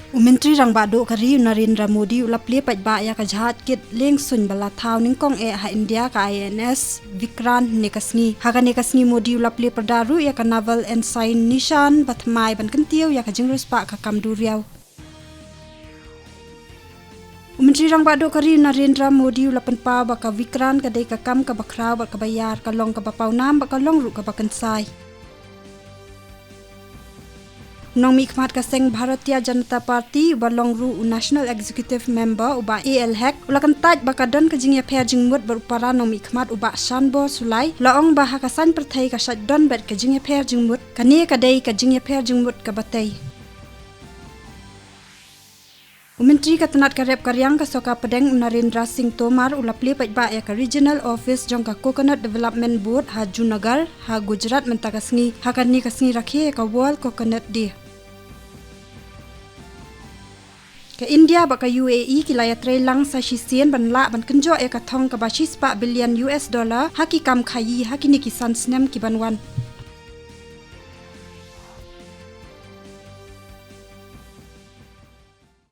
Menteri rang bado kari Narendra Modi ulap lie pat ba ya ka jahat kit leng sun bala thau ning kong ha India ka INS Vikrant nekasngi haga nekasngi Modi ulap lie perdaru ya ka naval ensign Nishan batmai ban kentiu ya ka jingrus pa ka kamduriau. Menteri rang bado kari Narendra Modi ulapan pa ba ka Vikrant ka dei ka kam ka bakrau ba ka bayar ka long ka bapau nam ba ka long ru ka bakansai. Nong mikmat kaseng Bharatiya Janata Party balong ru National Executive Member uba AL-HEC ulakan taj bakadon kajing ya pher jingmut berupara nong mikmat uba Shanbo Sulai laong bah kasan perthai ka shadon bet kajing ya pher jingmut kani kadai kajing ya pher jingmut ka batai. Menteri katanat karep karyang ka soka pedeng Narendra Singh Tomar ulapli pat ba ya ka Regional Office jong ka Coconut Development Board ha Junagadh ha Gujarat Mynta kasngi ha kani kasngi rakhe ka World Coconut Day. Ke India ba ka UAE kilaya trailang sa shisien banla ban kenjo ka thong ka $2 billion ha ki kam khayi ha ki ni kisan snem ki banwan.